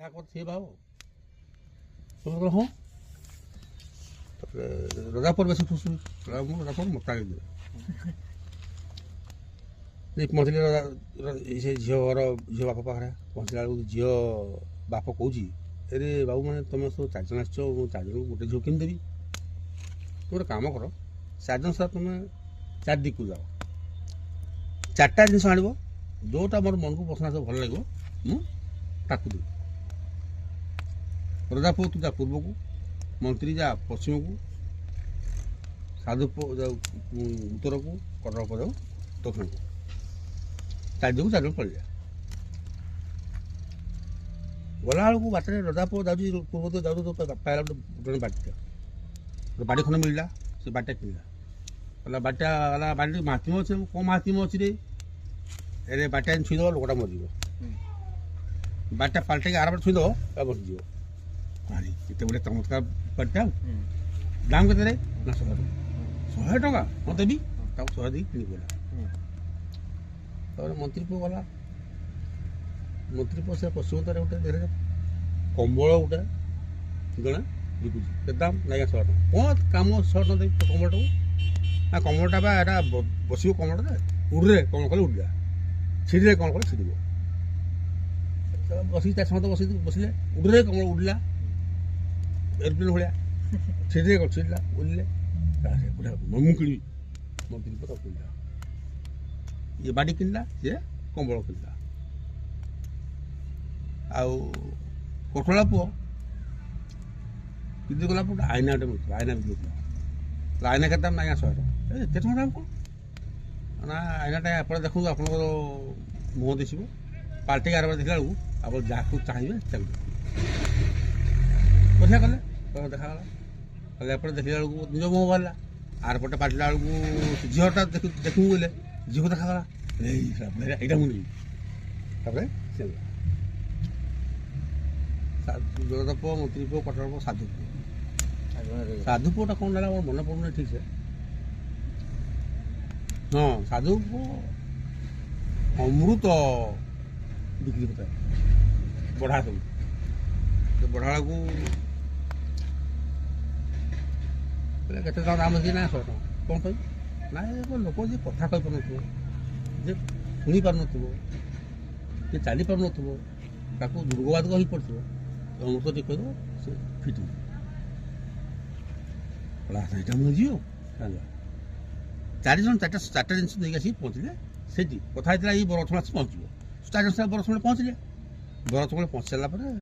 ଯାହା କର ସିଏ ଭାବ ତୁମେ କହିଲ ହଁ। ତାପରେ ରଜା ପରେ ବେଶୀ ଖୁସି ମୁଁ ରଜା ପରେ ମୋତେ ଆଗେଇ ପହଞ୍ଚିଲେ ସେ ଝିଅ ଘର ଝିଅ ବାପ ପାଖରେ ପହଞ୍ଚିଲା ବେଳକୁ ଝିଅ ବାପ କହୁଛି ଆରେ ବାବୁ ମାନେ ତୁମେ ସବୁ ଚାରିଜଣ ଆସିଛ ମୁଁ ଚାରିଜଣକୁ ଗୋଟେ ଝିଅ କେମିତି ଦେବି ତୁ ଗୋଟେ କାମ କର ଚାରିଜଣ ସାର୍ ତୁମେ ଚାରି ଦିଗକୁ ଯାଅ ଚାରିଟା ଜିନିଷ ଆଣିବ ଯେଉଁଟା ମୋର ମନକୁ ପସନ୍ଦ ଆସିବ ଭଲ ଲାଗିବ ମୁଁ ତାକୁ ଦେବି। ରଜା ପୁଅ ତୁ ଯା ପୂର୍ବକୁ ମନ୍ତ୍ରୀ ଯା ପଶ୍ଚିମକୁ ସାଧୁ ପୁଅ ଯାଉ ଉତ୍ତରକୁ କଟକ ଯାଉ ଦକ୍ଷିଣକୁ ଚାରିଜଣକୁ ଚାରିଜଣ ପଳେଇଯା। ଗଲାବେଳକୁ ବାଟରେ ରଜା ପୁଅ ଯାଉଛି ପୂର୍ବ ଯାଉଛି ପାଇଲା ଜଣେ ବାଟିଟା ବାଡ଼ି ଖଣ୍ଡେ ମିଳିଲା ସେ ବାଟିଟା କିଣିଲା କହିଲା ବାଟିଟା ଗଲା ବାଟି ମାହାତ୍ମ୍ୟ ଅଛି କ'ଣ ମାହାତ୍ମ୍ୟ ଅଛି ରେ ଏରେ ବାଟିଟା ଛୁଇଁଦେବ ଲୋକଟା ମରିଯିବ ବାଟିଟା ପାଲଟିକି ଆରପଟେ ଛୁଇଁଦେବ ବସିଯିବ। ଆରେ କେତେ ଗୁଡ଼ିଏ ଚମତ୍କାର ବାଟିଟା ଦାମ କେତେରେ ନା 100 ଟଙ୍କା 100 ଟଙ୍କା ହଁ ଦେବି ତାକୁ 100 ଦେଇକି କିଣି ପଡ଼ିଲା। ତାପରେ ମନ୍ତ୍ରୀ ପୁଅ ଗଲା ମନ୍ତ୍ରୀ ପୁଅ ସେ ପଶ୍ଚିମତାରେ ଗୋଟେ ଦେଖେ କମ୍ବଳ ଗୋଟେ ଜଣେ ବିକୁଛି କେତେ ଦାମ ନାଇଁ 100 ଟଙ୍କା କ'ଣ କାମ 100 ଟଙ୍କା ଦେବି କମ୍ବଳଟାକୁ ନା କମ୍ବଳଟା ବା ଏଇଟା ବସିବ କମ୍ବଳଟା ଉଡ଼ିରେ କ'ଣ କଲେ ଉଡ଼ିଲା ଛିଡ଼ିଲେ କ'ଣ କଲେ ଛିଡ଼ିବ ବସିକି ତା ସମସ୍ତେ ବସିଲେ ଉଡ଼ିରେ କମ୍ବଳ ଉଡ଼ିଲା ଏରୋପ୍ଲେନ୍ ଭଳିଆ ଛିଡ଼ିଲେ କ'ଣ ଛିଡ଼ିଲା ଉଡ଼ିଲେ ମୁଁ କିଣିବି ମନ୍ତ୍ରୀ ପୁଅ ତାକୁ କିଣିଲା ଇଏ ବାଡ଼ି କିଣିଲା ସିଏ କମ୍ବଳ କିଣିଲା। ଆଉ କୋଠଳା ପୁଅ କିନ୍ତୁ ଗଲା ପୁଅ ଆଇନା ଗୋଟେ ମିଳୁଥିଲା ଆଇନା ବିକୁଥିଲା ଆଇନା କେତେ ଦାମ ଆଜ୍ଞା 100 ଟଙ୍କା ଏତେ ଟଙ୍କା ଦାମ କ'ଣ ନା ଆଇନାଟା ଆପଣ ଦେଖନ୍ତୁ ଆପଣଙ୍କର ମୁହଁ ଦିଶିବ ପାଲଟିକି ଆରବାର ଦେଖିଲା ବେଳକୁ ଆପଣ ଯାହାକୁ ଚାହିଁବେ ତାକୁ ପଇସା କଲେ ଦେଖାଗଲା କଲେ ଏପଟେ ଦେଖିଲା ବେଳକୁ ନିଜ ମୁହଁ ବାହାରିଲା ଆରପଟେ ପାଟିଲା ବେଳକୁ ଝିଅଟା ଦେଖିବୁ ବୋଇଲେ ଝିଅକୁ ଦେଖାଗଲା ଏଇଟା ମୁଁ ନେବି ତାପରେ ସେ ଜଗତ ପୁଅ ମନ୍ତ୍ରୀ ପୁଅ କଟକ ପୁଅ ସାଧୁ ପୁଅ ସାଧୁ ପୁଅଟା କ'ଣ ନେଲା ମୋର ମନେ ପଡ଼ୁନି ଠିକ୍ ସେ ହଁ ସାଧୁ ପୁଅ ଅମୃତ ବିକ୍ରି କଥା ବଢ଼ା ସବୁ ସେ ବଢ଼ାକୁ କେତେ ଟଙ୍କା ଦାମ ଅଛି ନା 100 ଟଙ୍କା କ'ଣ ପାଇଁ ନା ଲୋକ ଯିଏ କଥା କହିପାରୁନଥିବ ଯେ ଶୁଣି ପାରୁନଥିବ ଯେ ଚାଲିପାରୁନଥିବ ତାକୁ ଦୁର୍ଗବାଦ ହେଇ ପଡ଼ିଥିବ ଅମୃତ ଟିକେ କହିଦେବ ସେ ଫିଟିବ ସେଇଟା ମୁଁ ଯିବ ଚାରିଜଣ ଚାରିଟା ଜିନିଷ ନେଇକି ଆସିକି ପହଞ୍ଚିଲେ ସେଠି କଥା ହେଇଥିଲା ଏଇ ବରଥମୂଳ ଆସି ପହଞ୍ଚିବ ଚାରିଜଣ ବରଥମୂଳେ ପହଞ୍ଚିଲେ ବରଥମୂଳେ ପହଞ୍ଚି ସାରିଲା ପରେ